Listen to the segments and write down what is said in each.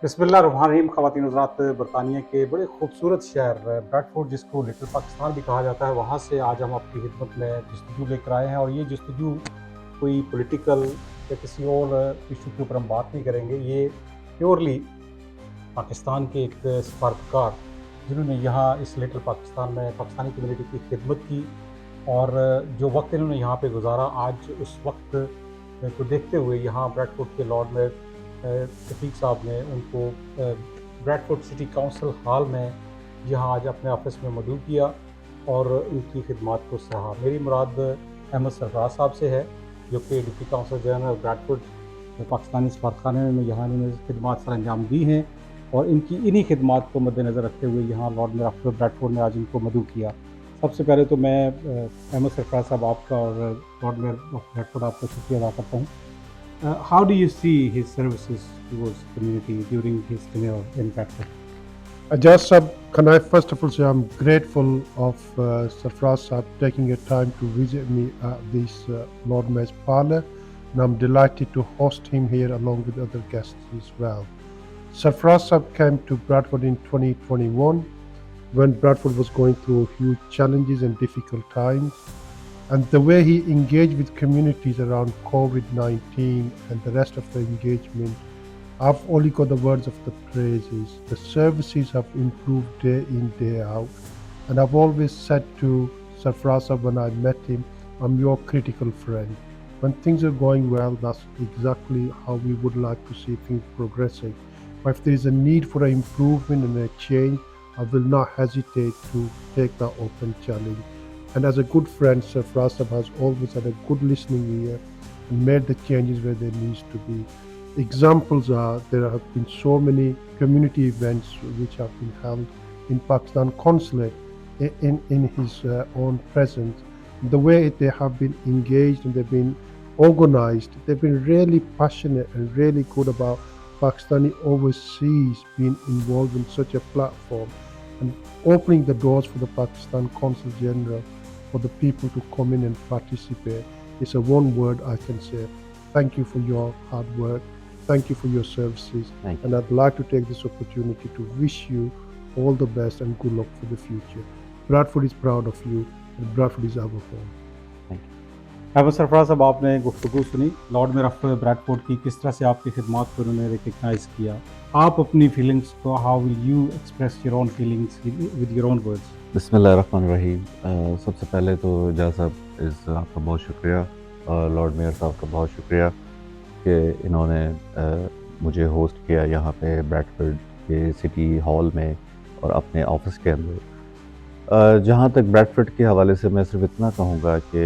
बिस्मिल्लाहिर्रहमानिर्रहीम। ख़वातीन हज़रात, बरतानिया के बड़े खूबसूरत शहर ब्रैडफोर्ड, जिसको लिटिल पाकिस्तान भी कहा जाता है, वहाँ से आज हम आपकी खिदमत में जस्तजू लेकर आए हैं। और ये जस्तजू कोई पॉलिटिकल या किसी और इशू के ऊपर हम बात नहीं करेंगे। ये प्योरली पाकिस्तान के एक सफारतकार, जिन्होंने यहाँ इस लिटिल पाकिस्तान में पाकिस्तानी कम्युनिटी की खिदमत की और जो वक्त इन्होंने यहाँ पे गुजारा, आज उस वक्त को देखते हुए यहाँ ब्रैडफोर्ड के लॉर्ड मेयर शफीक साहब ने उनको ब्रैडफोर्ड सिटी काउंसिल हॉल में यहाँ आज अपने ऑफिस में मदऊ किया और उनकी खिदमत को सराहा। मेरी मुराद अहमद सरफराज साहब से है, जो कि deputy council general Bradford Pakistani सफारतखाने में यहाँ इन्होंने खिदमत सर अंजाम दी हैं और इन्हीं खिदमत को मद्देनज़र रखते हुए यहाँ लॉर्ड मेयर ऑफ ब्रैडफोर्ड ने आज इनको मदऊ किया। सबसे पहले तो मैं अहमद सरफराज साहब आपका और लॉर्ड मेयर ऑफ ब्रैडफोर्ड आपका शुक्रिया अदा करता हूँ। How do you see his services towards the community during his tenure in Bradford? Ajaz Sab, can I first of all say I'm grateful of Sarfraz Sab taking a time to visit me at this Lord Mayor's Parlour, and I'm delighted to host him here along with other guests as well. Sarfraz Sab came to Bradford in 2021 when Bradford was going through huge challenges and difficult times. And the way he engaged with communities around COVID-19 and the rest of the engagement, I've only got the words of the praises. The services have improved day in, day out. And I've always said to Sarfraz when I met him, I'm your critical friend. When things are going well, that's exactly how we would like to see things progressing. But if there is a need for an improvement and a change, I will not hesitate to take that open challenge. And as a good friend, Sarfraz has always had a good listening ear and made the changes where there needs to be. Examples are there have been so many community events which have been held in Pakistan Consulate in his own presence. The way they have been engaged and they've been organized, they've been really passionate and really good about Pakistani overseas being involved in such a platform and opening the doors for the Pakistan Consul General for the people to come in and participate. It's a one word I can say. Thank you for your hard work. Thank you for your services. Thank you. And I'd like to take this opportunity to wish you all the best and good luck for the future. Bradford is proud of you and Bradford is our home. Ahmad Sarfaraz साहब, आपने गुफ्तगू सुनी Lord mayor of Bradford की, किस तरह से आपकी खिदमत को उन्होंने रिकग्नाइज किया। आप अपनी फीलिंग्स को, how will you express your own feelings with your own words? बिस्मिल्लाहिर्रहमानिर्रहीम। सबसे पहले तो जा साहब आपका बहुत शुक्रिया और लॉर्ड मेयर साहब का बहुत शुक्रिया कि इन्होंने मुझे होस्ट किया यहाँ पे ब्रैडफोर्ड के सिटी हॉल में और अपने ऑफिस के अंदर। जहाँ तक ब्रैडफोर्ड के हवाले से मैं सिर्फ इतना कहूँगा कि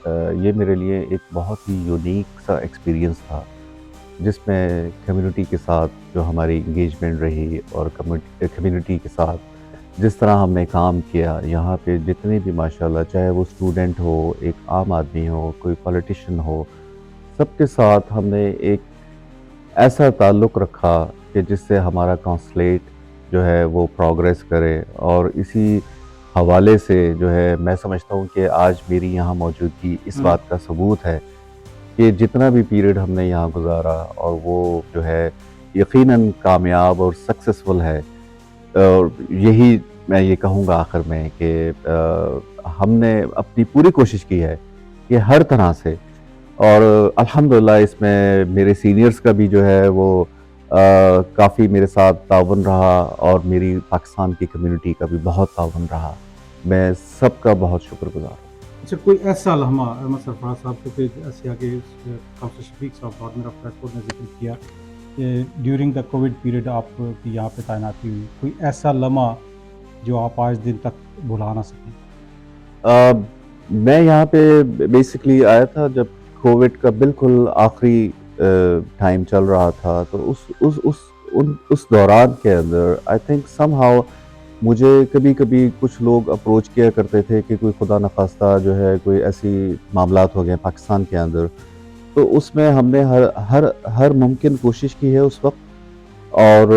ये मेरे लिए एक बहुत ही यूनिक सा एक्सपीरियंस था, जिसमें कम्युनिटी के साथ जो हमारी इंगेजमेंट रही और कम्युनिटी के साथ जिस तरह हमने काम किया। यहाँ पे जितने भी माशाल्लाह, चाहे वो स्टूडेंट हो, एक आम आदमी हो, कोई पॉलिटिशियन हो, सबके साथ हमने एक ऐसा ताल्लुक़ रखा कि जिससे हमारा कॉन्सुलेट जो है वो प्रोग्रेस करे। और इसी हवाले से जो है मैं समझता हूँ कि आज मेरी यहाँ मौजूदगी इस बात का सबूत है कि जितना भी पीरियड हमने यहाँ गुजारा और वो जो है यकीनन कामयाब और सक्सेसफुल है। और यही मैं ये कहूँगा आखिर में कि हमने अपनी पूरी कोशिश की है कि हर तरह से, और अल्हम्दुलिल्लाह इसमें मेरे सीनियर्स का भी जो है वो काफ़ी मेरे साथ ताउन रहा और मेरी पाकिस्तान की कम्युनिटी का भी बहुत ताउन रहा। मैं सबका बहुत शुक्रगुजार हूँ। अच्छा, कोई ऐसा लम्हा अहमद सरफराज साहब को फिर ऐसे आगे काउंसिल शफीक साहब लॉर्ड मेयर ऑफ ब्रैडफोर्ड ने जिक्र किया कि ड्यूरिंग द कोविड पीरियड आपकी यहाँ पे तैनाती हुई, कोई ऐसा लम्हा जो आप आज दिन तक भुला ना सकें? मैं यहाँ पे बेसिकली आया था जब कोविड का बिल्कुल आखिरी टाइम चल रहा था, तो उस दौरान के अंदर आई थिंक समहाउ मुझे कभी कभी कुछ लोग अप्रोच किया करते थे कि कोई खुदा नखास्ता जो है कोई ऐसी मामलात हो गए पाकिस्तान के अंदर, तो उसमें हमने हर मुमकिन कोशिश की है उस वक्त, और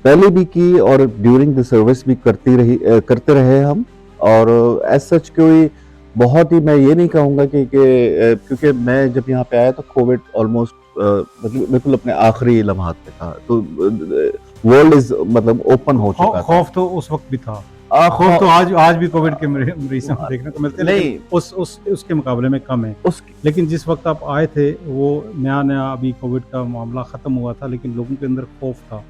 पहले भी की और ड्यूरिंग द सर्विस भी करते रहे हम। और एज सच कोई बहुत ही मैं ये नहीं कहूँगा कि क्योंकि मैं जब यहाँ पे आया तो कोविड ऑलमोस्ट मतलब बिल्कुल अपने आखिरी लम्हात पे था, तो वर्ल्ड इज मतलब ओपन हो चुका था। खौफ तो उस वक्त भी था, खौफ तो आज भी कोविड के मरीजों को देखने को मिलते हैं, लेकिन उसके मुकाबले में कम है। लेकिन जिस वक्त आप आए थे वो नया अभी कोविड का मामला ख़त्म हुआ था, लेकिन लोगों के अंदर खौफ था।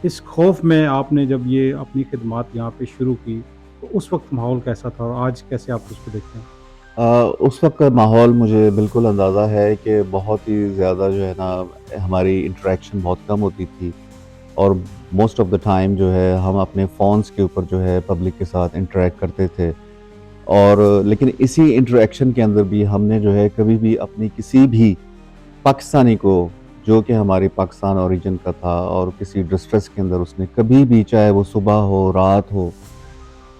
इस खौफ में आपने जब ये अपनी खिदमत यहाँ पे शुरू की तो उस वक्त माहौल कैसा था और आज कैसे आप उसको देखते हैं? उस वक्त का माहौल मुझे बिल्कुल अंदाज़ा है कि बहुत ही ज़्यादा जो है ना हमारी इंटरेक्शन बहुत कम होती थी, और मोस्ट ऑफ द टाइम जो है हम अपने फ़ोन्स के ऊपर जो है पब्लिक के साथ इंटरेक्ट करते थे। और लेकिन इसी इंटरेक्शन के अंदर भी हमने जो है कभी भी अपनी किसी भी पाकिस्तानी को, जो कि हमारी पाकिस्तान ओरिजिन का था और किसी डिस्ट्रेस के अंदर उसने कभी भी, चाहे वो सुबह हो रात हो,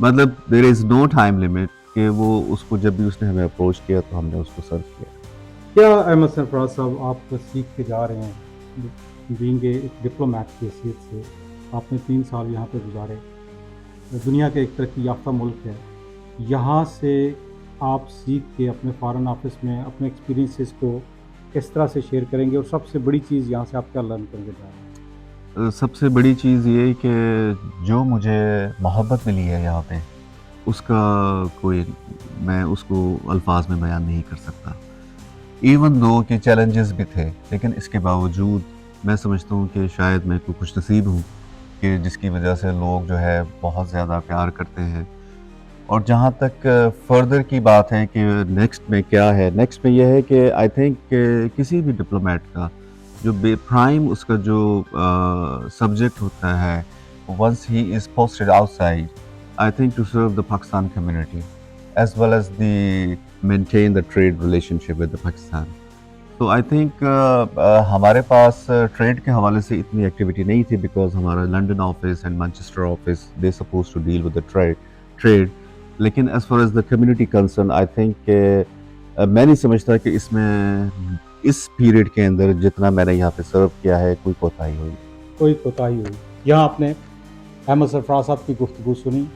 मतलब there is no time limit, कि वो उसको जब भी उसने हमें अप्रोच किया तो हमने उसको सर्व किया। क्या अहमद सरफराज साहब आप सीख के जा रहे हैं, बीइंग एक डिप्लोमेट की हैसियत से आपने 3 साल यहाँ पे गुजारे, दुनिया के एक तरक्की याफ्ता मुल्क है, यहाँ से आप सीख के अपने फॉरेन ऑफिस में अपने एक्सपीरियंसेस को किस तरह से शेयर करेंगे और सबसे बड़ी चीज़ यहाँ से आप क्या लर्न करके जा रहे हैं? सबसे बड़ी चीज़ ये कि जो मुझे मोहब्बत मिली है यहाँ पे, उसका कोई, मैं उसको अल्फाज में बयान नहीं कर सकता। इवन दो कि चैलेंजेस भी थे, लेकिन इसके बावजूद मैं समझता हूँ कि शायद मैं कोई खुश नसीब हूँ कि जिसकी वजह से लोग जो है बहुत ज़्यादा प्यार करते हैं। और जहाँ तक फर्दर की बात है कि नेक्स्ट में क्या है, नेक्स्ट में यह है कि आई थिंक किसी भी डिप्लोमेट का जो प्राइम उसका जो सब्जेक्ट होता है, once he is posted outside, I think to serve the Pakistan community as well as maintain the trade relationship with the Pakistan. So I think हमारे पास ट्रेड के हवाले से इतनी एक्टिविटी नहीं थी, because हमारा London office and Manchester office they supposed to deal with the trade. लेकिन as far as the community concern, I think मैं नहीं समझता कि इसमें इस पीरियड के अंदर जितना मैंने यहाँ पे सर्व किया है कोई कोताही हुई। यहाँ आपने अहमद सरफराज साहब की गुफ्तगू सुनी।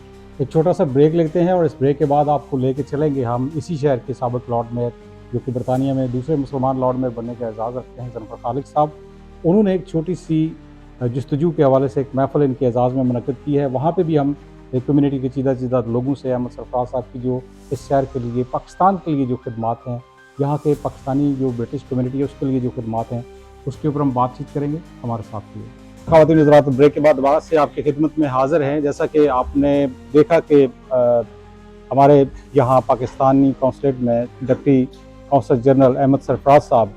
एक छोटा सा ब्रेक लेते हैं और इस ब्रेक के बाद आपको लेके चलेंगे हम इसी शहर के साबिक लॉर्ड मेयर, जो कि बरतानिया में दूसरे मुसलमान लॉर्ड मेयर बनने का एजाज़ रखते हैं, जनरल खालिद साहब। उन्होंने एक छोटी सी जस्तजू के हवाले से एक महफिल इनके एजाज़ में मुनक़्क़िद की है। वहाँ पे भी हम एक कम्युनिटी के चीदा लोगों से अहमद सरफराज साहब की जो इस शहर के लिए, पाकिस्तान के लिए जो खिदमात हैं, यहाँ के पाकिस्तानी जो ब्रिटिश कम्युनिटी है उसके लिए जो खिदमात हैं, उसके ऊपर हम बातचीत करेंगे। हमारे साथ लिए ख़वातीन हज़रात, ब्रेक के बाद दोबारा से आपकी खिदमत में हाज़िर हैं। जैसा कि आपने देखा कि हमारे यहाँ पाकिस्तानी कौंसलेट में deputy consul general Ahmed Sarfaraz साहब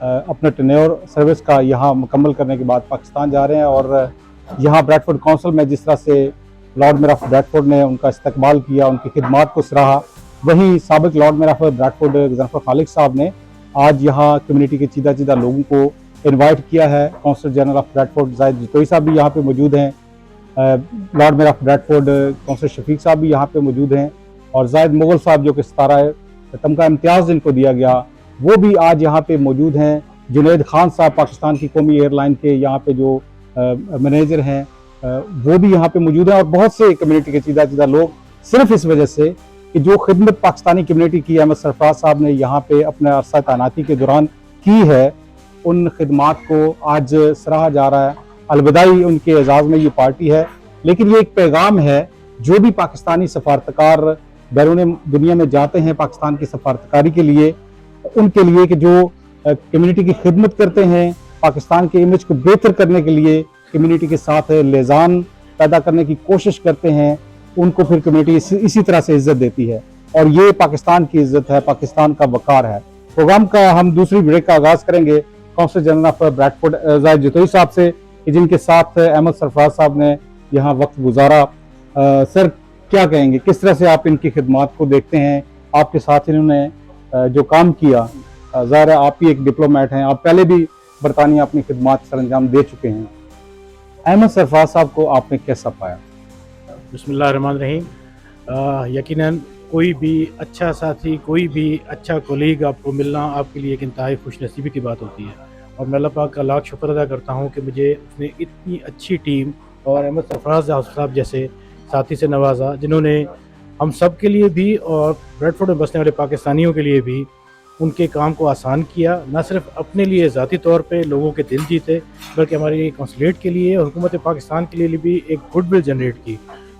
अपना टेन्योर सर्विस का यहाँ मुकम्मल करने के बाद पाकिस्तान जा रहे हैं, और यहाँ ब्रैडफोर्ड काउंसिल में जिस तरह से लॉर्ड मेयर ऑफ ब्रैडफोर्ड ने उनका इस्तकबाल किया, उनकी खिदमात को सराहा, वहीं साबिक Lord mayor of Bradford general Khalid साहब ने आज यहाँ कम्युनिटी के चीदा लोगों को इनवाइट किया है। Council general of Bradford Zahid Jatoi साहब भी यहाँ पे मौजूद हैं, lord mayor of Bradford council Shafiq साहब भी यहाँ पे मौजूद हैं, और जाहिद मुगल साहब जो कि 17 तमगा इम्तियाज़ जिनको दिया गया वो भी आज यहाँ पे मौजूद हैं। जुनैद खान साहब पाकिस्तान की कौमी एयरलाइन के यहाँ पे जो मैनेजर हैं वो भी यहाँ पे मौजूद हैं, और बहुत से कम्युनिटी के चीदा लोग, सिर्फ इस वजह से कि जो खिदमत पाकिस्तानी कम्युनिटी की अहमद सरफराज साहब ने यहाँ पे अपने अरसा तैनाती के दौरान की है, उन खिदमात को आज सराहा जा रहा है। अलविदाई उनके एजाज़ में ये पार्टी है, लेकिन ये एक पैगाम है जो भी पाकिस्तानी सफारतकार बैरून दुनिया में जाते हैं पाकिस्तान की सफारतकारी के लिए, उनके लिए कि जो कम्युनिटी की खिदमत करते हैं, पाकिस्तान के इमेज को बेहतर करने के लिए कम्युनिटी के साथ लेजान पैदा करने की कोशिश करते हैं, उनको फिर कम्युनिटी इसी तरह से इज्जत देती है, और ये पाकिस्तान की इज्जत है, पाकिस्तान का वकार है। प्रोग्राम का हम दूसरी ब्रेक का आगाज़ करेंगे council general of Bradford Zahid Jatoi साहब से, कि जिनके साथ अहमद सरफराज साहब ने यहाँ वक्त गुजारा। सर, क्या कहेंगे, किस तरह से आप इनकी खिदमात को देखते हैं? आपके साथ इन्होंने जो काम किया, ज़ाहिर है आप ही एक डिप्लोमेट हैं, आप पहले भी बरतानिया अपनी खिदमात सर अंजाम दे चुके हैं। अहमद सरफराज साहब को आपने कैसा पाया? बिस्मिल्लाहिर्रहमानिर्रहीम। यकीनन कोई भी अच्छा साथी, कोई भी अच्छा कोलीग आपको मिलना आपके लिए एक इंतहाई खुशनसीबी की बात होती है, और मैं अल्लाह पाक का लाख शुक्र अदा करता हूँ कि मुझे उसने इतनी अच्छी टीम और अहमद सरफराज साहब जैसे साथी से नवाजा, जिन्होंने हम सब के लिए भी और ब्रैडफोर्ड में बसने वाले पाकिस्तानियों के लिए भी ان کے کام کو آسان کیا، نہ صرف اپنے لیے ذاتی طور پہ لوگوں کے دل جیتے بلکہ ہماری کونسلیٹ کے لیے اور حکومت پاکستان کے لیے بھی ایک گڈ ول جنریٹ کی.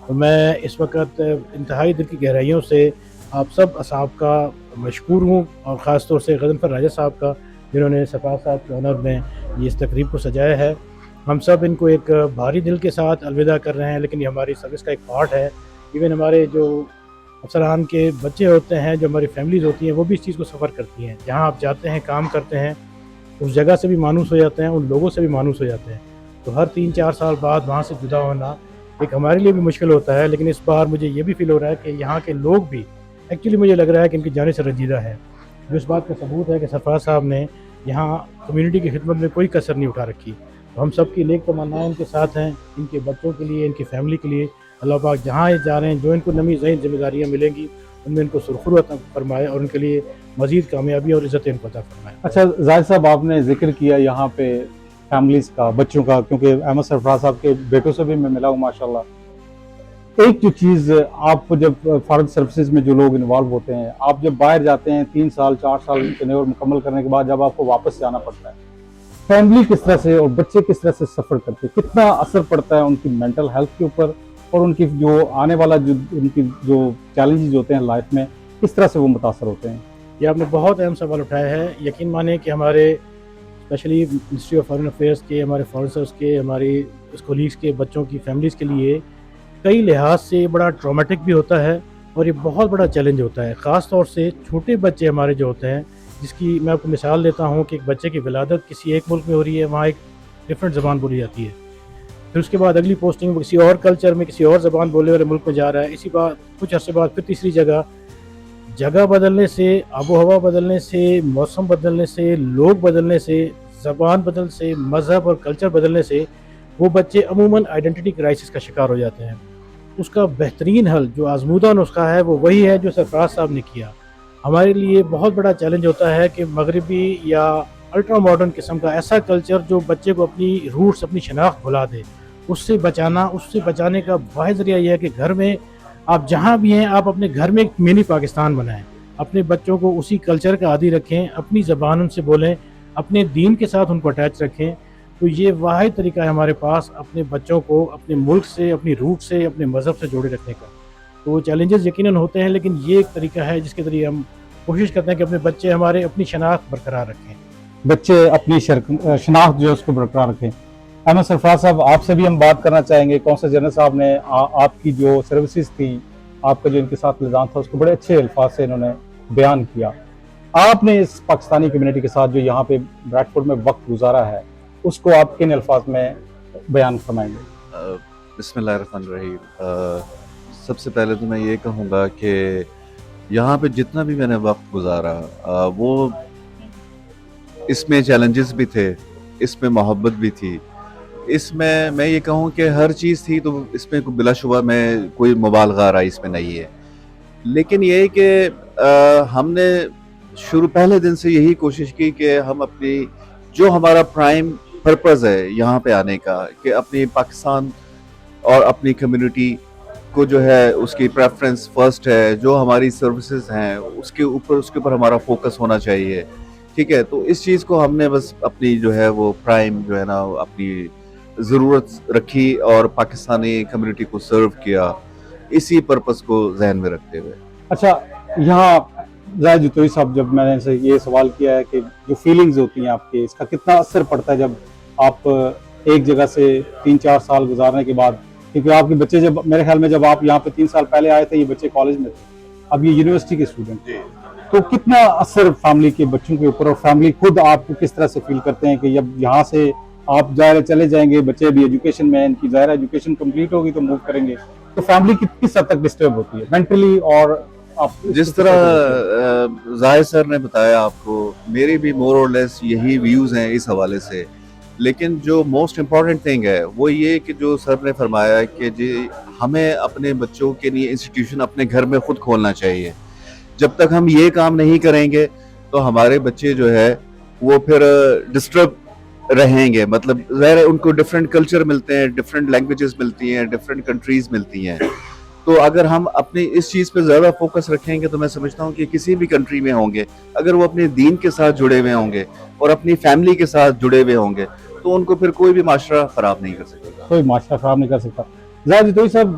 تو میں اس وقت انتہائی دل کی گہرائیوں سے آپ سب اصحاب کا مشکور ہوں، اور خاص طور سے غضنفر راجہ صاحب کا جنہوں نے سرفراز صاحب کے آنر میں یہ اس تقریب کو سجایا ہے. ہم سب ان کو ایک بھاری دل کے ساتھ الوداع کر رہے ہیں، لیکن یہ ہماری سروس کا ایک پارٹ ہے. ایون ہمارے جو افسران کے بچے ہوتے ہیں، جو ہماری فیملیز ہوتی ہیں، وہ بھی اس چیز کو سفر کرتی ہیں. جہاں آپ جاتے ہیں، کام کرتے ہیں، اس جگہ سے بھی مانوس ہو جاتے ہیں، ان لوگوں سے بھی مانوس ہو جاتے ہیں. تو ہر 3-4 سال بعد وہاں سے جدا ہونا ایک ہمارے لیے بھی مشکل ہوتا ہے. لیکن اس بار مجھے یہ بھی فیل ہو رہا ہے کہ یہاں کے لوگ بھی ایکچولی مجھے لگ رہا ہے کہ ان کی جانے سے رنجیدہ ہے، جو اس بات کا ثبوت ہے کہ سرفراز صاحب نے یہاں کمیونٹی کی خدمت میں کوئی کسر نہیں اٹھا رکھی. تو ہم سب کی نیک تمنائیں ان کے ساتھ ہیں، ان کے بچوں کے لیے، ان کی فیملی کے لیے. اللہ پاک جہاں یہ جا رہے ہیں، جو ان کو نمی ذہن ذمہ داریاں ملیں گی، ان میں ان کو سرخرو عطا فرمائے اور ان کے لیے مزید کامیابی اور عزت ان کو عطا فرمائے. اچھا زاہد صاحب، آپ نے ذکر کیا یہاں پہ فیملیز کا، بچوں کا، کیونکہ احمد سرفراز صاحب کے بیٹوں سے بھی میں ملا ہوں ماشاءاللہ. ایک جو چیز آپ جب فارغ سروسز میں جو لوگ انوالو ہوتے ہیں، آپ جب باہر جاتے ہیں 3 سال 4 سال ٹینیور مکمل کرنے کے بعد جب آپ کو واپس جانا پڑتا ہے، فیملی کس طرح سے اور بچے کس طرح سے سفر کرتے ہیں، کتنا اثر پڑتا ہے ان کی مینٹل ہیلتھ کے اوپر، اور ان کی جو آنے والا جو ان کی جو چیلنجز ہوتے ہیں لائف میں، کس طرح سے وہ متاثر ہوتے ہیں؟ یہ آپ نے بہت اہم سوال اٹھایا ہے. یقین مانیں کہ ہمارے especially ministry of foreign affairs کے، ہمارے فارنسرس کے، ہماری کولیگس کے بچوں کی فیملیز کے لیے کئی لحاظ سے بڑا ٹرامیٹک بھی ہوتا ہے، اور یہ بہت بڑا چیلنج ہوتا ہے. خاص طور سے چھوٹے بچے ہمارے جو ہوتے ہیں، جس کی میں آپ کو مثال دیتا ہوں کہ ایک بچے کی ولادت کسی ایک ملک میں ہو رہی ہے، وہاں ایک ڈفرینٹ زبان بولی جاتی ہے. پھر اس کے بعد اگلی پوسٹنگ کسی اور کلچر میں، کسی اور زبان بولنے والے ملک میں جا رہا ہے. اسی بات کچھ عرصے بعد پھر تیسری جگہ بدلنے سے، آب و ہوا بدلنے سے، موسم بدلنے سے، لوگ بدلنے سے، زبان بدلنے سے، مذہب اور کلچر بدلنے سے وہ بچے عموماً آئیڈینٹی کرائسس کا شکار ہو جاتے ہیں. اس کا بہترین حل جو آزمودہ نسخہ ہے وہ وہی ہے جو سرفراز صاحب نے کیا. ہمارے لیے بہت بڑا چیلنج ہوتا ہے کہ مغربی یا الٹرا ماڈرن قسم کا ایسا کلچر جو بچے کو اپنی روٹس، اپنی شناخت بھلا دے، اس سے بچانے کا واحد ذریعہ یہ ہے کہ گھر میں آپ جہاں بھی ہیں، آپ اپنے گھر میں ایک منی پاکستان بنائیں، اپنے بچوں کو اسی کلچر کا عادی رکھیں، اپنی زبان ان سے بولیں، اپنے دین کے ساتھ ان کو اٹیچ رکھیں. تو یہ واحد طریقہ ہے ہمارے پاس اپنے بچوں کو اپنے ملک سے، اپنی روٹ سے، اپنے مذہب سے جوڑے رکھنے کا. تو چیلنجز یقیناً ہوتے ہیں، لیکن یہ ایک طریقہ ہے جس کے ذریعے ہم کوشش کرتے ہیں کہ اپنے بچے ہمارے اپنی شناخت برقرار رکھیں. بچے اپنی شناخت جو ہے اس کو برقرار رکھیں. احمد سرفراز صاحب، آپ سے بھی ہم بات کرنا چاہیں گے. قونصل جنرل صاحب نے آپ کی جو سروسز تھی، آپ کا جو ان کے ساتھ نظام تھا، اس کو بڑے اچھے الفاظ سے انہوں نے بیان کیا. آپ نے اس پاکستانی کمیونٹی کے ساتھ جو یہاں پہ بریڈ فورڈ میں وقت گزارا ہے، اس کو آپ کن الفاظ میں بیان فرمائیں گے؟ بسم اللہ الرحمن الرحیم. سب سے پہلے تو میں یہ کہوں گا کہ یہاں پہ جتنا بھی میں نے وقت گزارا، وہ اس میں چیلنجز بھی تھے، اس میں محبت بھی تھی، اس میں یہ کہوں کہ ہر چیز تھی. تو اس میں بلا شبہ میں کوئی مبالغہ رائے اس میں نہیں ہے. لیکن یہ کہ ہم نے پہلے دن سے یہی کوشش کی کہ ہم اپنی جو ہمارا پرائم پرپز ہے یہاں پہ آنے کا، کہ اپنی پاکستان اور اپنی کمیونٹی کو جو ہے اس کی پریفرنس فرسٹ ہے، جو ہماری سروسز ہیں اس کے اوپر ہمارا فوکس ہونا چاہیے. ٹھیک ہے، تو اس چیز کو ہم نے بس اپنی جو ہے وہ پرائم جو ہے نا اپنی ضرورت رکھی اور پاکستانی کمیونٹی کو سرو کیا، اسی پرپس کو ذہن میں رکھتے ہوئے. اچھا، یہاں زاہد جتوئی صاحب، جب میں نے سے یہ سوال کیا ہے کہ جو فیلنگز ہوتی ہیں آپ کے، اس کا کتنا اثر پڑتا ہے جب آپ ایک جگہ سے 3-4 سال گزارنے کے بعد، کیونکہ آپ کے بچے جب میرے خیال میں جب آپ یہاں پہ 3 سال پہلے آئے تھے، یہ بچے کالج میں تھے، اب یہ یونیورسٹی کے اسٹوڈنٹ، تو کتنا اثر فیملی کے بچوں کے اوپر، اور فیملی خود آپ کو کس طرح سے فیل کرتے ہیں کہ جب یہاں سے آپ ظاہر چلے جائیں گے، بچے بھی ایجوکیشن میں، ان کی ظاہر ایجوکیشن کمپلیٹ ہوگی تو موو کریں گے، تو فیملی کس حد تک ڈسٹرب ہوتی ہے مینٹلی؟ اور جس طرح ظاہر سر نے بتایا آپ کو، میرے بھی مور اور لیس یہی ویوز ہیں اس حوالے سے. لیکن جو موسٹ امپورٹنٹ تھنگ ہے وہ یہ کہ جو سر نے فرمایا کہ جی ہمیں اپنے بچوں کے لیے انسٹیٹیوشن اپنے گھر میں خود کھولنا چاہیے. جب تک ہم یہ کام نہیں کریں گے تو ہمارے بچے جو ہے وہ پھر ڈسٹرب رہیں گے. مطلب ظاہر ہے ان کو ڈفرینٹ کلچر ملتے ہیں، ڈفرینٹ لینگویجز ملتی ہیں، ڈفرینٹ کنٹریز ملتی ہیں. تو اگر ہم اپنی اس چیز پہ زیادہ فوکس رکھیں گے تو میں سمجھتا ہوں کہ کسی بھی کنٹری میں ہوں گے اگر وہ اپنے دین کے ساتھ جڑے ہوئے ہوں گے اور اپنی فیملی کے ساتھ جڑے ہوئے ہوں گے تو ان کو پھر کوئی بھی معاشرہ خراب نہیں کر سکے گا. کوئی معاشرہ خراب نہیں کر سکتا. زاہد جتوئی صاحب،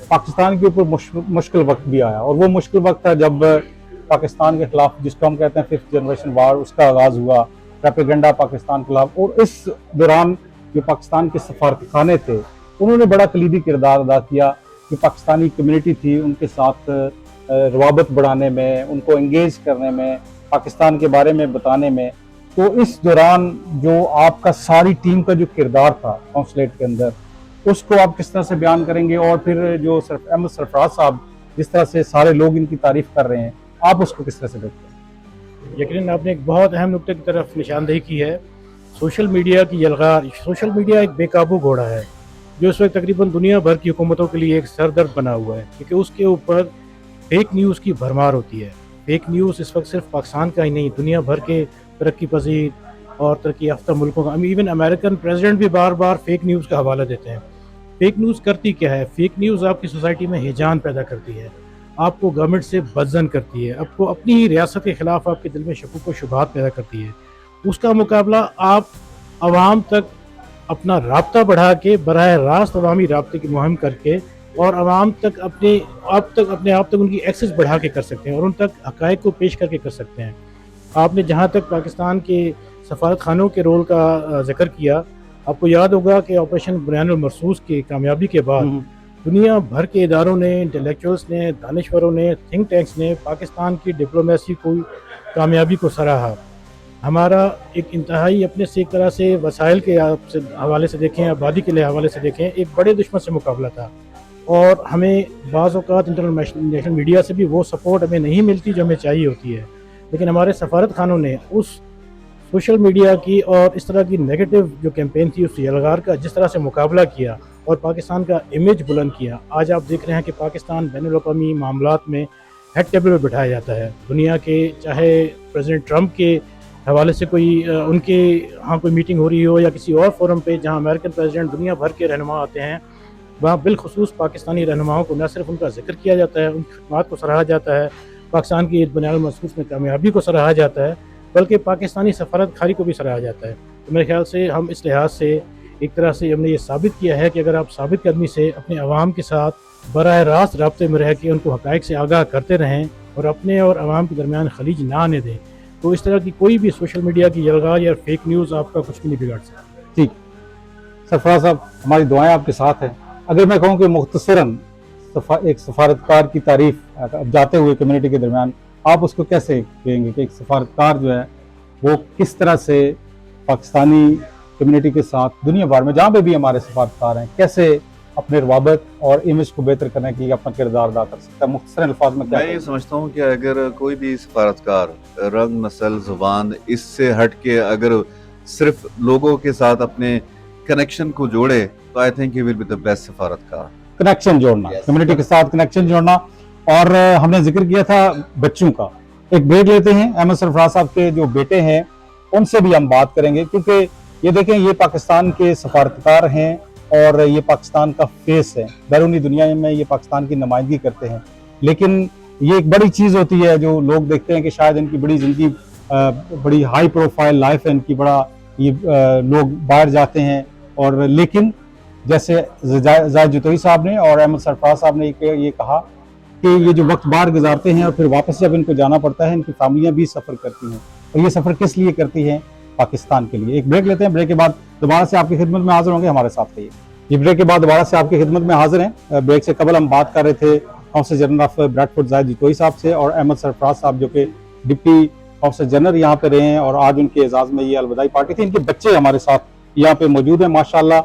پاکستان کے اوپر مشکل وقت بھی آیا اور وہ مشکل وقت تھا جب پاکستان کے خلاف جس کو ہم کہتے ہیں 5th جنریشن وار اس کا آغاز ہوا، پروپیگنڈا پاکستان کے خلاف. اور اس دوران جو پاکستان کے سفارت خانے تھے انہوں نے بڑا کلیدی کردار ادا کیا کہ پاکستانی کمیونٹی تھی ان کے ساتھ روابط بڑھانے میں، ان کو انگیج کرنے میں، پاکستان کے بارے میں بتانے میں. تو اس دوران جو آپ کا ساری ٹیم کا جو کردار تھا کونسلیٹ کے اندر، اس کو آپ کس طرح سے بیان کریں گے؟ اور پھر جو احمد سرفراز صاحب جس طرح سے سارے لوگ ان کی تعریف کر رہے ہیں، آپ اس کو کس طرح سے دیکھتے ہیں؟ یقیناً آپ نے ایک بہت اہم نقطے کی طرف نشاندہی کی ہے. سوشل میڈیا کی یلغار. سوشل میڈیا ایک بے قابو گھوڑا ہے جو اس وقت تقریباً دنیا بھر کی حکومتوں کے لیے ایک سر درد بنا ہوا ہے، کیونکہ اس کے اوپر فیک نیوز کی بھرمار ہوتی ہے. فیک نیوز اس وقت صرف پاکستان کا ہی نہیں، دنیا بھر کے ترقی پذیر اور ترقی یافتہ ملکوں کا، ایون امریکن پریزیڈنٹ بھی بار بار فیک نیوز کا حوالہ دیتے ہیں. فیک نیوز کرتی کیا ہے؟ فیک نیوز آپ کی سوسائٹی میں ہیجان پیدا کرتی ہے، آپ کو گورنمنٹ سے بدظن کرتی ہے، آپ کو اپنی ہی ریاست کے خلاف آپ کے دل میں شکوک و شبہات پیدا کرتی ہے. اس کا مقابلہ آپ عوام تک اپنا رابطہ بڑھا کے، براہ راست عوامی رابطے کی مہم کر کے اور عوام تک اپنے آپ تک ان کی ایکسس بڑھا کے کر سکتے ہیں اور ان تک حقائق کو پیش کر کے کر سکتے ہیں. آپ نے جہاں تک پاکستان کے سفارت خانوں کے رول کا ذکر کیا، آپ کو یاد ہوگا کہ آپریشن بنیان المرصوص کی کامیابی کے بعد دنیا بھر کے اداروں نے، انٹلیکچوئلس نے، دانشوروں نے، تھنک ٹینکس نے پاکستان کی ڈپلومیسی کو کامیابی کو سراہا. ہمارا ایک انتہائی اپنے سے ایک طرح سے وسائل کے حوالے سے دیکھیں، آبادی کے حوالے سے دیکھیں، ایک بڑے دشمن سے مقابلہ تھا. اور ہمیں بعض اوقات انٹرنیشنل میڈیا سے بھی وہ سپورٹ ہمیں نہیں ملتی جو ہمیں چاہیے ہوتی ہے، لیکن ہمارے سفارت خانوں نے اس سوشل میڈیا کی اور اس طرح کی نیگیٹو جو کیمپین تھی اس یلغار کا جس طرح سے مقابلہ کیا اور پاکستان کا امیج بلند کیا. آج آپ دیکھ رہے ہیں کہ پاکستان بین الاقوامی معاملات میں ہیڈ ٹیبل پہ بٹھایا جاتا ہے. دنیا کے چاہے پریزیڈنٹ ٹرمپ کے حوالے سے کوئی ان کے ہاں کوئی میٹنگ ہو رہی ہو یا کسی اور فورم پہ جہاں امریکن پریزیڈنٹ دنیا بھر کے رہنما آتے ہیں، وہاں بالخصوص پاکستانی رہنماؤں کو نہ صرف ان کا ذکر کیا جاتا ہے، ان کی خدمات کو سراہا جاتا ہے، پاکستان کی بنیان المرصوص میں کامیابی کو سراہا جاتا ہے، بلکہ پاکستانی سفارت خانی کو بھی سراہا جاتا ہے. تو میرے خیال سے ہم اس لحاظ سے ایک طرح سے ہم نے یہ ثابت کیا ہے کہ اگر آپ ثابت قدمی سے اپنے عوام کے ساتھ براہ راست رابطے میں رہ کے ان کو حقائق سے آگاہ کرتے رہیں اور اپنے اور عوام کے درمیان خلیج نہ آنے دیں، تو اس طرح کی کوئی بھی سوشل میڈیا کی یلغار یا فیک نیوز آپ کا کچھ بھی نہیں بگاڑ سکتا. ٹھیک. سرفراز صاحب، ہماری دعائیں آپ کے ساتھ ہیں. اگر میں کہوں کہ مختصراً ایک سفارتکار کی تعریف جاتے ہوئے کمیونٹی کے درمیان، آپ اس کو کیسے کہیں گے کہ ایک سفارتکار جو ہے وہ کس طرح سے پاکستانی کمیونٹی کے ساتھ دنیا بھر میں جہاں پہ بھی ہمارے سفارتکار ہیں کیسے اپنے روابط اور امیج کو بہتر کرنے کے لیے اپنا کردار ادا کر سکتا ہے؟ مختصر الفاظ میں کیا میں یہ سمجھتا ہوں کہ اگر کوئی بھی سفارتکار رنگ، نسل، زبان اس سے ہٹ کے اگر صرف لوگوں کے ساتھ اپنے کنیکشن کو جوڑے تو I think he will be the best سفارتکار. کنیکشن جوڑنا، کمیونٹی کے ساتھ کنیکشن جوڑنا. اور ہم نے ذکر کیا تھا بچوں کا. ایک بریک لیتے ہیں. احمد سرفراز صاحب کے جو بیٹے ہیں ان سے بھی ہم بات کریں گے، کیونکہ یہ دیکھیں یہ پاکستان کے سفارتکار ہیں اور یہ پاکستان کا فیس ہے، بیرونی دنیا میں یہ پاکستان کی نمائندگی کرتے ہیں. لیکن یہ ایک بڑی چیز ہوتی ہے جو لوگ دیکھتے ہیں کہ شاید ان کی بڑی زندگی بڑی ہائی پروفائل لائف ہے ان کی، بڑا یہ لوگ باہر جاتے ہیں. اور لیکن جیسے زاہد جتوئی صاحب نے اور احمد سرفراز صاحب نے یہ کہا کہ یہ جو وقت باہر گزارتے ہیں اور پھر واپس جب ان کو جانا پڑتا ہے ان کی فیملیاں بھی سفر کرتی ہیں، اور یہ سفر کس لیے کرتی ہیں؟ پاکستان کے لیے. ایک بریک لیتے ہیں، بریک کے بعد دوبارہ سے آپ کی خدمت میں حاضر ہوں گے. ہمارے ساتھ رہیے. یہ بریک کے بعد دوبارہ سے آپ کی خدمت میں حاضر ہیں. بریک سے قبل ہم بات کر رہے تھے قونصل جنرل آف بریڈفورڈ زاہد جتوئی صاحب سے اور احمد سرفراز صاحب جو کہ ڈپٹی قونصل جنرل یہاں پہ رہے ہیں اور آج ان کے اعزاز میں یہ الوداعی پارٹی تھی. ان کے بچے ہمارے ساتھ یہاں پہ موجود ہیں ماشاءاللہ.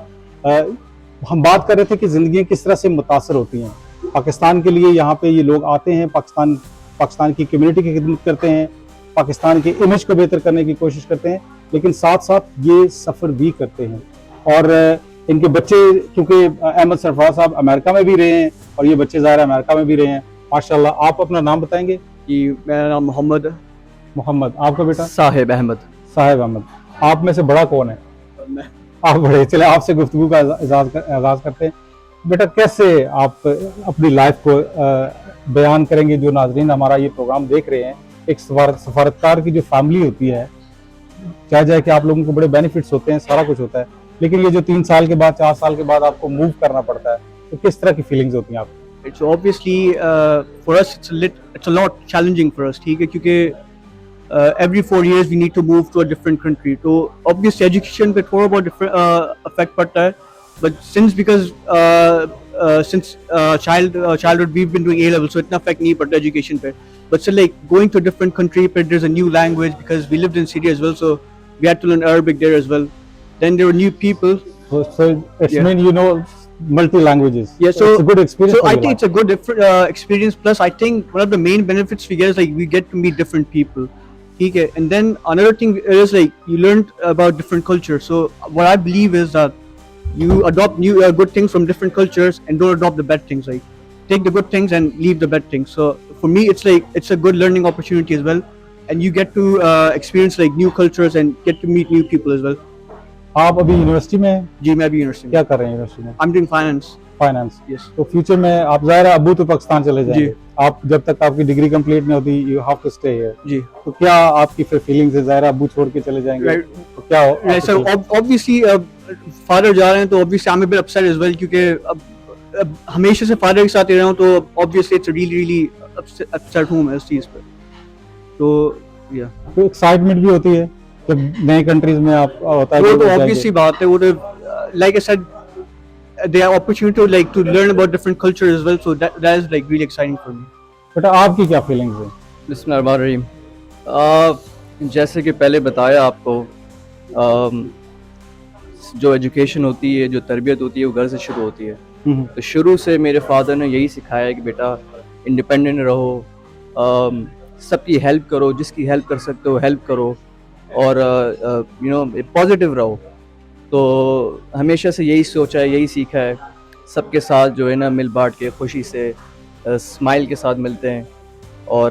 ہم بات کر رہے تھے کہ زندگیاں کس طرح سے متاثر ہوتی ہیں. پاکستان کے لیے یہاں پہ یہ لوگ آتے ہیں، پاکستان کی کمیونٹی کی خدمت کرتے ہیں، پاکستان کے امیج کو بہتر کرنے کی کوشش کرتے ہیں، لیکن ساتھ ساتھ یہ سفر بھی کرتے ہیں. اور ان کے بچے کیونکہ احمد سرفراز صاحب امریکہ میں بھی رہے ہیں اور یہ بچے ظاہر امریکہ میں بھی رہے ہیں ماشاءاللہ. آپ اپنا نام بتائیں گے؟ جی، میرا نام محمد. آپ کا بیٹا؟ صاحب احمد. آپ میں سے بڑا کون ہے؟ آپ بڑے. چلے آپ سے گفتگو کا آغاز کرتے ہیں. बेटा कैसे आप अपनी लाइफ को बयान करेंगे, जो नाजरीन हमारा ये प्रोग्राम देख रहे हैं, एक सफारतकार की जो फैमिली होती है, क्या जाए कि आप लोगों को बड़े बेनिफिट्स होते हैं, सारा कुछ होता है, लेकिन ये जो 3 साल के बाद 4 साल के बाद आपको मूव करना पड़ता है, तो किस तरह की फीलिंग्स होती हैं आपको? It's obviously for us it's a lot challenging for us, ठीक है, क्योंकि every 4 years we need to move to a different country. तो obviously education पे थोड़ा बहुत different effect पड़ता है, but since childhood we've been doing A level, so इतना effect नहीं पड़ता education पे. But still, like going to a different country, but there's a new language because we lived in Syria as well, so we had to learn Arabic there as well. Then there were new people. So it's Yeah. mean you know multi languages. Yeah, so it's a good experience. So I think it's a good experience. Plus, I think one of the main benefits we get is like we get to meet different people. Okay, and then another thing is like you learn about different cultures. So what I believe is that you adopt new good things from different cultures and don't adopt the bad things. Like take the good things and leave the bad things. So for me, it's like it's a good learning opportunity as well, and you get to experience like new cultures and get to meet new people as well. आप अभी university में हैं? जी मैं भी university में क्या कर रहे हैं यूनिवर्सिटी में? I'm doing finance. Finance. Yes. तो फ्यूचर में आप ज़ाहिर है अबू तो पाकिस्तान चले जाएंगे, जी। आप जब तक आपकी डिग्री कंप्लीट नहीं होती you have to stay here, जी तो क्या आपकी फिर फीलिंग्स है? ज़ाहिर है अबू छोड़ के चले जाएंगे, Right. तो क्या Right, so obviously फादर जा रहे हैं तो obviously I'm a bit upset as well, क्योंकि अब हमेशा से फादर के साथ ही रहा हूँ, तो obviously it's really upset हूँ मैं इस चीज़ पे, तो yeah. तो एक्साइटमेंट भी होती है जब नए कंट्रीज में आप होता है वो कि तो जाएंगे। obviously बात है, वो तो like I said there are opportunity like to learn about different cultures as well, so that is like really exciting for me. बेटा आपकी क्या फीलिंग्स है? बिस्मिल्लाहिर्रहमानिर्रहीम। जैसे कि पहले बताया आपको, जो एजुकेशन होती है, जो तरबियत होती है, वो घर से शुरू होती है। तो शुरू से मेरे फादर ने यही सिखाया है कि बेटा इंडिपेंडेंट रहो, सबकी हेल्प करो, जिसकी हेल्प कर सकते हो हेल्प करो, और यू नो पॉजिटिव रहो। तो हमेशा से यही सोचा है, यही सीखा है, सबके साथ जो है ना मिल बांट के खुशी से स्माइल के साथ मिलते हैं और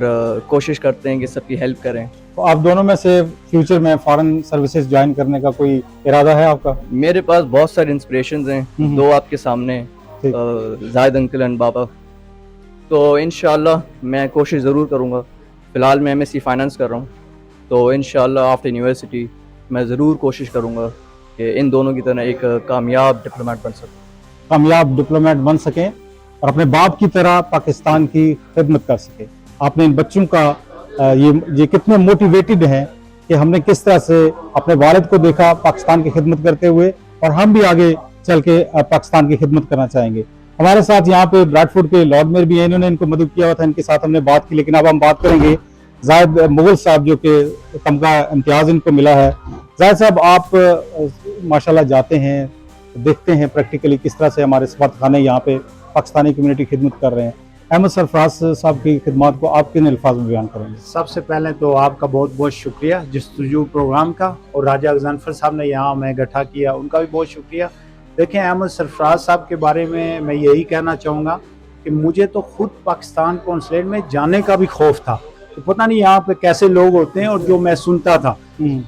कोशिश करते हैं कि सबकी हेल्प करें। तो आप दोनों में से फ्यूचर में फॉरेन सर्विसेज ज्वाइन करने का कोई इरादा है आपका? मेरे पास बहुत सारे इंस्पिरेशंस हैं, दो आपके सामने, ठीक। जाहिद अंकल एंड बाबा। तो इंशाल्लाह मैं कोशिश ज़रूर करूँगा। फ़िलहाल मैं MSc फाइनेंस कर रहा हूँ, तो इंशाल्लाह आफ्टर यूनिवर्सिटी मैं ज़रूर कोशिश करूँगा कि इन दोनों की तरह एक कामयाब डिप्लोमेट बन सकूँ। कामयाब डिप्लोमेट बन सकें और अपने बाप की तरह पाकिस्तान की खिदमत कर सके। आपने इन बच्चों का ये कितने मोटिवेटेड हैं कि हमने किस तरह से अपने वालिद को देखा पाकिस्तान की खिदमत करते हुए, और हम भी आगे चल के पाकिस्तान की खिदमत करना चाहेंगे। हमारे साथ यहाँ पे ब्रैडफोर्ड के लॉर्ड मेयर भी हैं, इन्होंने इनको मदद किया हुआ था, इनके साथ हमने बात की। लेकिन अब हम बात करेंगे जायद मुगल साहब, जो कि तमगा इम्तियाज़ इनको मिला है। जायद साहब, आप माशाल्लाह जाते हैं, देखते हैं प्रैक्टिकली किस तरह से हमारे सफारतखाने यहाँ पे पाकिस्तानी कम्युनिटी खिदमत कर रहे हैं। अहमद सरफराज साहब की खिदमत को आप किन अल्फाज में बयान करेंगे? सबसे पहले तो आपका बहुत बहुत शुक्रिया जस्तजू प्रोग्राम का, और राजा गजनफर साहब ने यहाँ हमें इकट्ठा किया, उनका भी बहुत शुक्रिया। देखें, अहमद सरफराज साहब के बारे में मैं यही कहना चाहूँगा कि मुझे तो खुद पाकिस्तान कौंसलेट में जाने का भी खौफ था कि पता नहीं यहाँ पे कैसे लोग होते हैं, और जो मैं सुनता था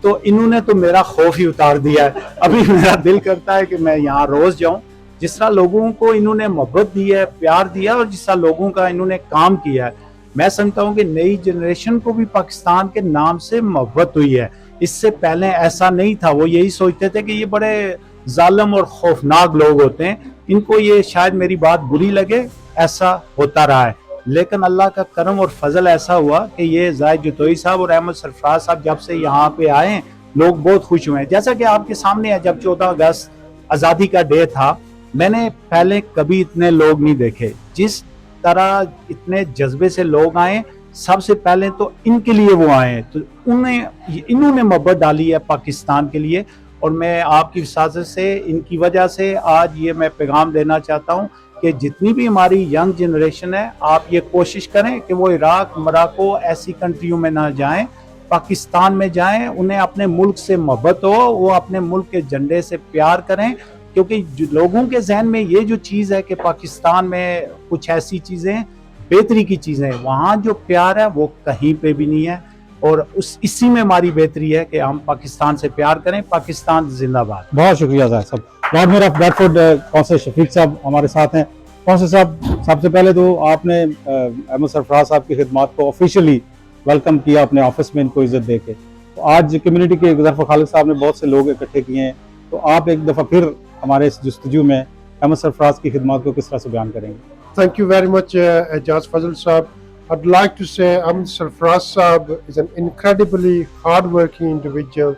तो इन्होंने तो मेरा खौफ ही उतार दिया है। अभी मेरा दिल करता है कि मैं यहाँ रोज़ जाऊँ। जिस तरह लोगों को इन्होंने मोहब्बत दी है, प्यार दिया, और जिस तरह लोगों का इन्होंने काम किया है, मैं समझता हूँ कि नई जनरेशन को भी पाकिस्तान के नाम से मोहब्बत हुई है। इससे पहले ऐसा नहीं था, वो यही सोचते थे कि ये बड़े जालिम और खौफनाक लोग होते हैं, इनको ये शायद मेरी बात बुरी लगे, ऐसा होता रहा है। लेकिन अल्लाह का करम और फजल ऐसा हुआ कि ये जायद जतोई साहब और अहमद सरफराज साहब जब से यहाँ पे आए, लोग बहुत खुश हुए हैं। जैसा कि आपके सामने है, जब 14 अगस्त आज़ादी का डे था, मैंने पहले कभी इतने लोग नहीं देखे। जिस तरह इतने जज्बे से लोग आए, सबसे पहले तो इनके लिए वो आए, तो इन्होंने मोहब्बत डाली है पाकिस्तान के लिए। और मैं आपकी विसाजत से, इनकी वजह से आज ये मैं पैगाम देना चाहता हूँ कि जितनी भी हमारी यंग जनरेशन है, आप ये कोशिश करें कि वो इराक, मोरक्को ऐसी कंट्रियों में ना जाएं, पाकिस्तान में जाएं। उन्हें अपने मुल्क से मोहब्बत हो, वो अपने मुल्क के झंडे से प्यार करें, क्योंकि लोगों के जहन में ये जो चीज़ है कि पाकिस्तान में कुछ ऐसी चीज़ें, बेहतरी की चीज़ें, वहाँ जो प्यार है वो कहीं पे भी नहीं है। और इसी में हमारी बेहतरी है कि हम पाकिस्तान से प्यार करें। पाकिस्तान जिंदाबाद। बहुत शुक्रिया जायद साहब। Lord mayor of Bradford council Shafiq साहब हमारे साथ हैं। कौंसल साहब, सबसे पहले तो आपने अहमद सरफराज साहब की खिदमत को ऑफिशियली वेलकम किया अपने ऑफिस में, इनको इज्जत देके। तो आज कम्युनिटी के गुज़रफ़ खालिद साहब ने बहुत से लोग इकट्ठे किए हैं, तो आप एक दफ़ा फिर हमारे इस जस्तजू में अहमद सरफराज की खिदमत को किस तरह से बयान करेंगे? Thank you very much, Ejaz Fazal Saab. I'd like to say Ahmed Sarfraz Saab is an incredibly hard-working individual,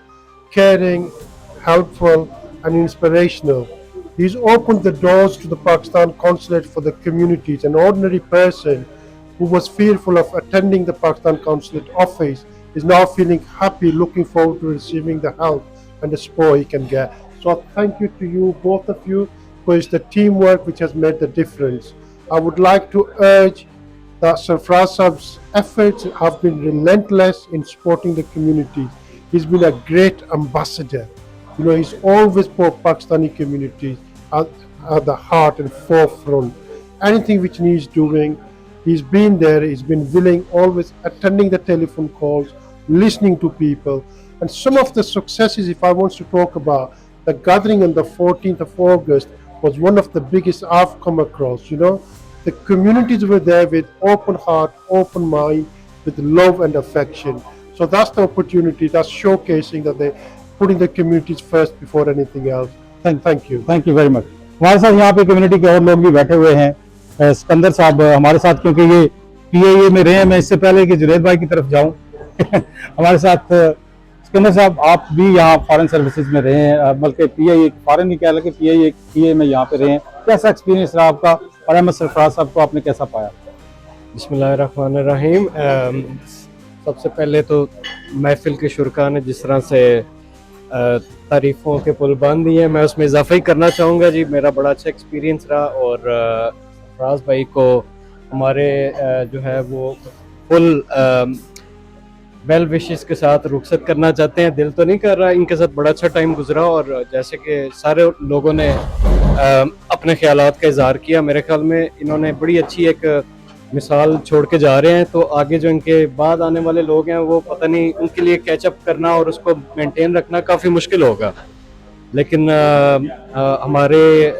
caring, helpful, and inspirational. He's opened the doors to the Pakistan consulate for the communities. An ordinary person who was fearful of attending the Pakistan consulate office is now feeling happy, looking forward to receiving the help and the support he can get. So thank you to you, both of you, because it's the teamwork which has made the difference. I would like to urge that Sarfraz Saab's efforts have been relentless in supporting the communities. He's been a great ambassador. You know, he's always put Pakistani communities at the heart and forefront. Anything which needs doing, he's been there, he's been willing, always attending the telephone calls, listening to people. And some of the successes, if I want to talk about, the gathering on the 14th of August was one of the biggest I've come across, you know. The communities were there with open heart, open mind, with love and affection. So that's the opportunity, that's showcasing that they're putting the communities first before anything else. Thank you. Thank you very much. हमारे साथ यहाँ पे community के और लोग भी बैठे हुए हैं। सिकंदर साहब हमारे साथ, क्योंकि ये PIA में रहे हैं, मैं इससे पहले कि जुनैद भाई की तरफ जाऊँ हमारे साथ सिकंदर साहब, आप भी यहाँ फॉरेन सर्विसेज में रहे हैं, बल्कि PIA फॉरेन नहीं कह लगे, PIA में यहाँ पे रहे हैं। कैसा एक्सपीरियंस रहा आपका, और अहमद सरफराज साहब को आपने कैसा पाया? बिस्मिल्लाहिर्रहमानिर्रहीम। सबसे पहले तो महफिल के शुरका ने जिस तरह से तारीफ़ों के पुल बांध दिए, मैं उसमें इजाफा ही करना चाहूँगा जी। मेरा बड़ा अच्छा एक्सपीरियंस रहा, और सरफराज भाई को हमारे जो है वो फुल वेल विशेस के साथ रुखसत करना चाहते हैं। दिल तो नहीं कर रहा, इनके साथ बड़ा अच्छा टाइम गुजरा, और जैसे कि सारे लोगों ने अपने ख्यालात का इजहार किया, मेरे ख्याल में इन्होंने बड़ी अच्छी एक मिसाल छोड़ के जा रहे हैं। तो आगे जो इनके बाद आने वाले लोग हैं, वो पता नहीं, उनके लिए कैचअप करना और उसको मेंटेन रखना काफ़ी मुश्किल होगा, लेकिन हमारे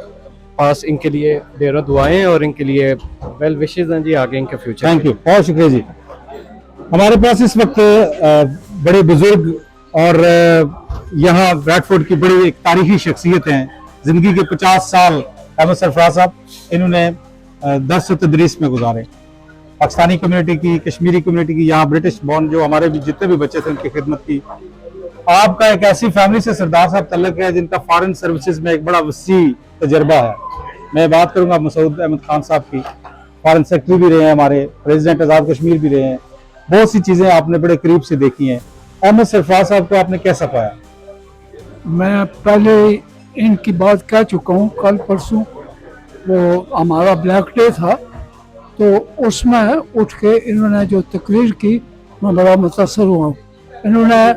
पास इनके लिए ढेरों दुआएं हैं और इनके लिए वेल विशेस हैं जी आगे इनके फ्यूचर। थैंक यू, बहुत शुक्रिया जी। हमारे पास इस वक्त बड़े बुजुर्ग और यहाँ ब्रैडफोर्ड की बड़ी एक तारीखी शख्सियत हैं। ज़िंदगी के 50 साल अहमद सरफराज साहब इन्होंने दर्स तदरीस में गुजारे। पाकिस्तानी कम्युनिटी की, कश्मीरी कम्युनिटी की, यहाँ ब्रिटिश बॉर्न जो हमारे भी जितने भी बच्चे थे उनकी खिदमत की। आपका एक ऐसी फैमिली से सरदार साहब तल्लक है जिनका फॉरेन सर्विसेज में एक बड़ा वसी तजर्बा है। मैं बात करूँगा मसूद अहमद खान साहब की, फॉरेन सेक्रेटरी भी रहे हैं, हमारे प्रेसिडेंट आज़ाद कश्मीर भी रहे हैं। बहुत सी चीज़ें आपने बड़े करीब से देखी हैं। अहमद सरफराज साहब को आपने कैसा पाया? मैं पहले इनकी बात कह चुका हूँ, कल परसों वो हमारा ब्लैक डे था, तो उसमें उठ के इन्होंने जो तकरीर की, मैं बड़ा मुतासर हुआ। इन्होंने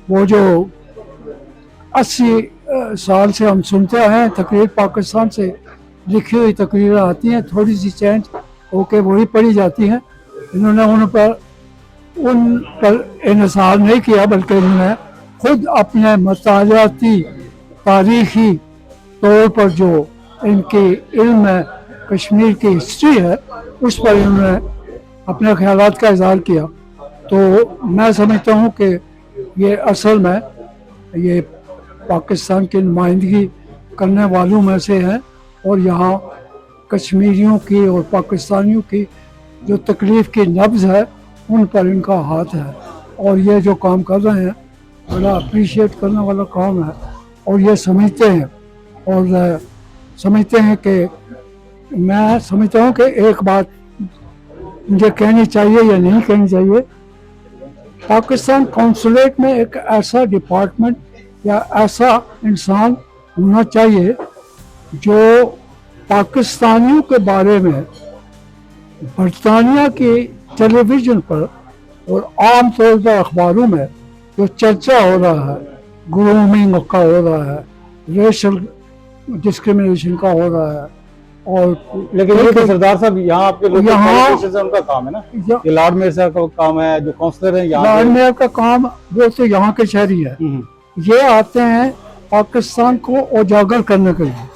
वो जो 80 साल से हम सुनते हैं तकरीर, पाकिस्तान से लिखी हुई तकरीरें आती हैं, थोड़ी सी चेंज होके वही पढ़ी जाती हैं। इन्होंने उन पर इन्हिसार नहीं किया, बल्कि इन्होंने खुद अपने मतालियाती तारीखी तौर पर जो इनकी इल्म है, कश्मीर की हिस्ट्री है, उस पर इन्होंने अपने ख्यालात का इज़हार किया। तो मैं समझता हूँ कि ये असल में ये पाकिस्तान की नुमाइंदगी करने वालों में से हैं, और यहाँ कश्मीरियों की और पाकिस्तानियों की जो तकलीफ़ की नब्ज़ है उन पर इनका हाथ है, और ये जो काम कर रहे हैं बड़ा अप्रिशिएट करने वाला काम है। और ये समझते हैं, और समझते हैं कि, मैं समझता हूँ कि एक बात मुझे कहनी चाहिए या नहीं कहनी चाहिए, पाकिस्तान कौंसलेट में एक ऐसा डिपार्टमेंट या ऐसा इंसान होना चाहिए जो पाकिस्तानियों के बारे में बरतानिया की टेलीविज़न पर और आम तौर पर अखबारों में जो चर्चा हो रहा है, ग्रूमिंग का हो रहा है, रेशल डिस्क्रिमिनेशन का हो रहा है, और लेकिन ये तो सरदार साहब यहाँ आपके लोग यहाँ उनका काम है ना, ये लॉर्ड मेयर साहब का काम है, जो काउंसलर है यहाँ लॉर्ड मेयर का काम, वो तो यहाँ के शहरी है। ये आते हैं पाकिस्तान को उजागर करने के लिए।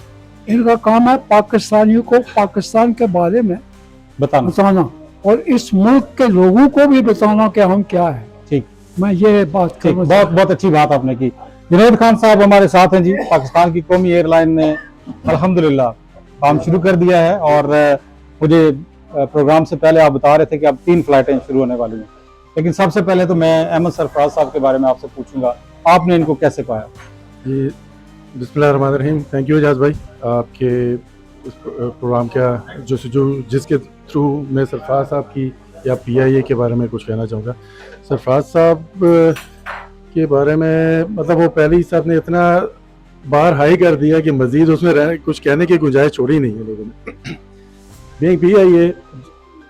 इनका काम है पाकिस्तानियों को पाकिस्तान के बारे में बताना और इस मुल्क के लोगों को भी बताना कि हम क्या है। ठीक, मैं ये बात ठीक, करना बहुत बहुत अच्छी बात आपने की। जुनैद खान साहब हमारे साथ हैं जी। पाकिस्तान की कौमी एयरलाइन ने अल्हम्दुलिल्लाह काम शुरू कर दिया है और मुझे प्रोग्राम से पहले आप बता रहे थे कि अब 3 फ्लाइटें शुरू होने वाली हैं, लेकिन सबसे पहले तो मैं अहमद सरफराज साहब के बारे में आपसे पूछूंगा, आपने इनको कैसे पाया? जी बिस्मिल्लाहिर्रहमानिर्रहीम। थैंक यू एजाज भाई, आपके इस प्रोग्राम का जो जिसके थ्रू मैं सरफराज साहब की या PIA के बारे में कुछ कहना चाहूँगा। सरफराज साहब के बारे में मतलब वो पहले ही साहब ने इतना बार हाई कर दिया कि मज़ीद उसमें कुछ कहने की गुंजाइश छोड़ी नहीं है लोगों ने। बीइंग PIA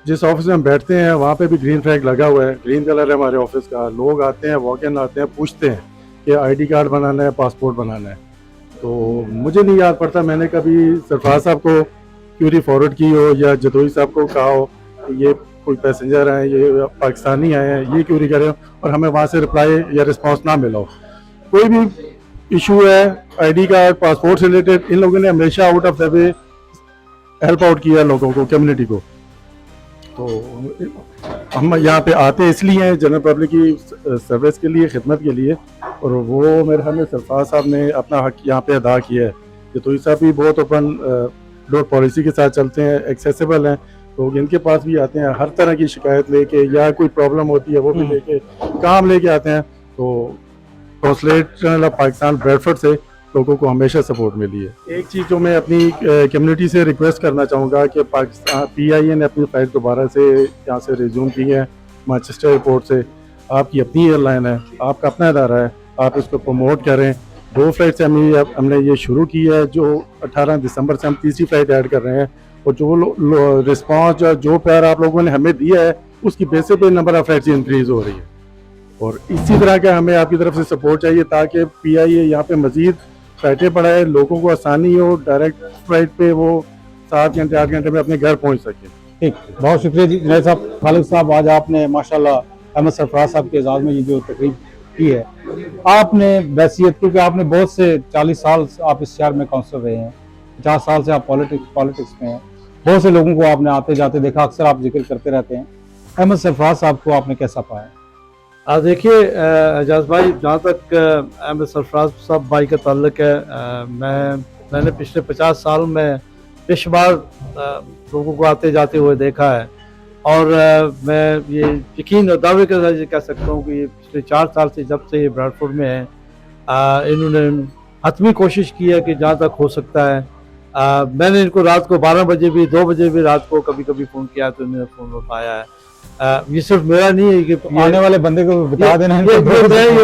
जिस ऑफिस में हम बैठते हैं वहाँ पे भी ग्रीन फ्लैग लगा हुआ है, ग्रीन कलर है हमारे ऑफिस का। लोग आते हैं, वॉक इन आते हैं, पूछते हैं कि ID कार्ड बनाना है, पासपोर्ट बनाना है। तो मुझे नहीं याद पड़ता मैंने कभी सरफराज साहब को क्यूरी फॉरवर्ड की हो या जदोई साहब को कहा हो ये कोई पैसेंजर हैं, ये पाकिस्तानी आए हैं, ये क्यूरी करें और हमें वहाँ से रिप्लाई या रिस्पांस ना मिला हो। कोई भी इशू है ID कार्ड, पासपोर्ट से रिलेटेड, इन लोगों ने हमेशा out of the way help out किया लोगों को, कम्युनिटी को। तो हम यहाँ पे आते इसलिए हैं जनरल पब्लिक की सर्विस के लिए, खिदमत के लिए, और वो मेरे ख्याल में सरफराज साहब ने अपना हक यहाँ पे अदा किया है। जदोई साहब भी बहुत ओपन डोर पॉलिसी के साथ चलते हैं, एक्सेसिबल हैं, लोग इनके पास भी आते हैं हर तरह की शिकायत लेके या कोई प्रॉब्लम होती है वो भी लेके काम लेके आते हैं। तो consulate general of Pakistan Bradford से लोगों को हमेशा सपोर्ट मिली है। एक चीज़ जो मैं अपनी कम्युनिटी से रिक्वेस्ट करना चाहूँगा कि पाकिस्तान PIA ने अपनी फ़्लाइट दोबारा से यहाँ से रिज्यूम की है मैनचेस्टर एयरपोर्ट से। आपकी अपनी एयरलाइन है, आपका अपना इदारा है, आप इसको प्रमोट करें। 2 फ्लाइट से हमने ये शुरू की है, जो 18 दिसंबर से हम तीसरी फ़्लाइट ऐड कर रहे हैं, और जो रिस्पॉन्स जो प्यार आप लोगों ने हमें दिया है उसकी बेसिस पे नंबर ऑफ़ फ्लाइट्स इंक्रीज़ हो रही है। और इसी तरह का हमें आपकी तरफ से सपोर्ट चाहिए ताकि PIA यहाँ पे मज़ीद फ्लाइटें बढ़ाए, लोगों को आसानी हो, डायरेक्ट फ्लाइट पे वो 7 घंटे 8 घंटे में अपने घर पहुँच सके। ठीक, बहुत शुक्रिया जी जुनैद साहब। खालिद साहब, आज आपने माशाल्लाह अहमद सरफराज साहब के एजाज़ में ये जो तकरीब की है, आपने बैसियत, क्योंकि आपने बहुत से 40 साल आप इस शहर में काउंसलर रहे हैं, 50 साल से आप पॉलिटिक्स में हैं, बहुत से लोगों को आपने आते जाते देखा, अक्सर आप जिक्र करते रहते हैं। अहमद सरफराज साहब को आपने कैसा पाया? देखिए एजाज भाई, जहाँ तक अहमद सरफराज साहब भाई का ताल्लुक है, मैंने पिछले 50 साल में बेशुमार लोगों को आते जाते हुए देखा है, और मैं ये यकीन और दावे के साथ कह सकता हूँ कि पिछले 4 साल से जब से ये ब्रैडफोर्ड में है, इन्होंने हतमी कोशिश की है कि जहाँ तक हो सकता है। मैंने इनको रात को 12 बजे भी, 2 बजे भी रात को कभी कभी फ़ोन किया तो इन्होंने फ़ोन उठाया है। ये सिर्फ मेरा नहीं है कि आने वाले बंदे को बता देना, ये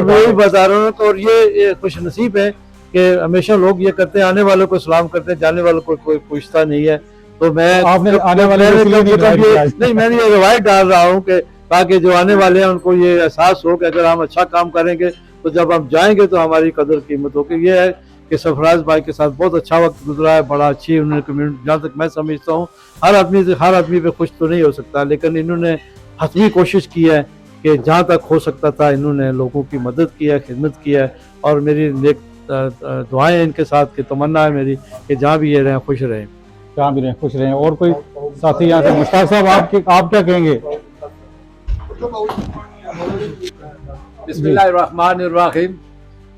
मैं ही बता रहा हूँ। और ये खुश नसीब है कि हमेशा लोग ये करते हैं, आने वालों को सलाम करते हैं, जाने वालों को कोई पूछता नहीं है। तो मैं आपने आने वाले नहीं, मैंने ये रवायत डाल रहा हूँ कि ताकि जो आने वाले हैं उनको ये एहसास हो कि अगर हम अच्छा काम करेंगे तो जब हम जाएंगे तो हमारी कदर कीमत होगी। ये है कि सरफराज भाई के साथ बहुत अच्छा वक्त गुजरा है, बड़ा अच्छी उन्होंने कम्युनिटी, जहाँ तक मैं समझता हूँ हर आदमी पे खुश तो नहीं हो सकता, लेकिन इन्होंने हतमी कोशिश की है कि जहाँ तक हो सकता था इन्होंने लोगों की मदद की है, खिदमत की है। और मेरी नेक दुआएं हैं इनके साथ, कि तमन्ना है मेरी कि जहाँ भी ये रहें खुश रहें। जहाँ भी रहें खुश रहें। और कोई साथी यहाँ से, मुश्ताक साहब, आप क्या कहेंगे? बिस्मिल्लाहिर्रहमानिर्रहीम।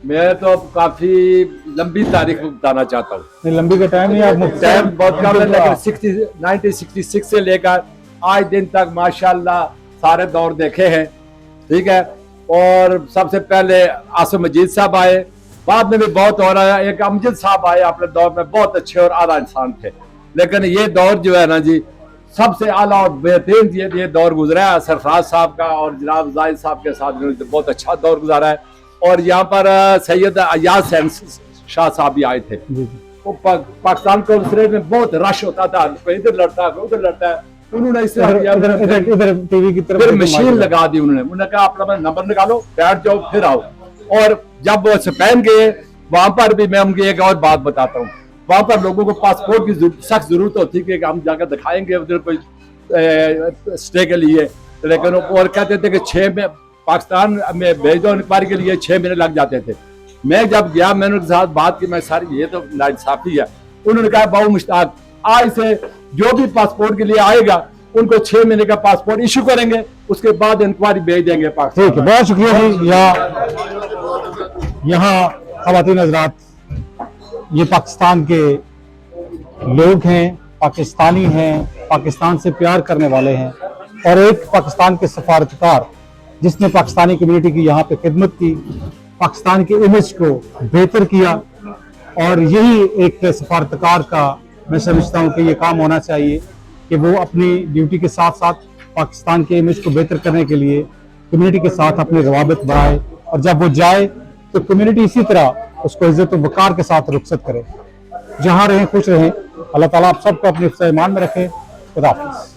मैं तो अब काफी लंबी तारीख बताना चाहता हूँ। नहीं, लंबी का टाइम नहीं, आप टाइम बहुत कम है, लेकिन 1966 से लेकर आज दिन तक माशाल्लाह सारे दौर देखे हैं, ठीक है। और सबसे पहले आसिम मजीद साहब आए, बाद में भी बहुत और आया, एक अमजद साहब आए, अपने दौर में बहुत अच्छे और आला इंसान थे। लेकिन ये दौर जो है ना जी, सबसे आला और बेहतरीन ये दौर गुजरा है सरफराज साहब का, और जनाब जाहिद साहब के साथ बहुत अच्छा दौर गुजारा है। और यहाँ पर सैयद अयाज शाह साहब भी आए थे। तो पाकिस्तान कॉन्सुलेट में बहुत रश होता था, कोई इधर लड़ता है, कोई उधर लड़ता है। उन्होंने इधर टीवी की तरफ मशीन लगा दी। उन्होंने कहा अपना नंबर निकालो, बैठ जाओ, फिर आओ। और जब वो स्पेन गए, वहां पर भी मैं उनकी एक और बात बताता हूँ, वहां पर लोगों को पासपोर्ट की सख्त जरूरत होती है कि हम जाकर दिखाएंगे उधर कोई स्टे के लिए, लेकिन और कहते थे कि 6 में पाकिस्तान में भेज दो इंक्वायरी के लिए 6 महीने लग जाते थे। मैं जब गया मैंने उनके साथ बात की, मैं सर ये तो नाइंसाफी है। उन्होंने कहा बाबू मुश्ताक आज से जो भी पासपोर्ट के लिए आएगा उनको 6 महीने का पासपोर्ट इशू करेंगे, उसके बाद इंक्वायरी भेज देंगे पाकिस्तान। ठीक है, बहुत शुक्रिया जी। यहाँ ख़वातीन हज़रात, ये पाकिस्तान के लोग हैं, पाकिस्तानी हैं, पाकिस्तान से प्यार करने वाले हैं, और एक पाकिस्तान के सफारतकार जिसने पाकिस्तानी कम्युनिटी की यहाँ पे खिदमत की, पाकिस्तान के इमेज को बेहतर किया। और यही एक सफारतकार का मैं समझता हूँ कि ये काम होना चाहिए कि वो अपनी ड्यूटी के साथ साथ पाकिस्तान के इमेज को बेहतर करने के लिए कम्युनिटी के साथ अपने रवाबित बढ़ाए, और जब वो जाए तो कम्युनिटी इसी तरह उसको इज्जत और वकार के साथ रुखसत करे। जहाँ रहें खुश रहें। अल्लाह ताला आप सबको अपने ईमान में रखे। खुदा हाफिज़।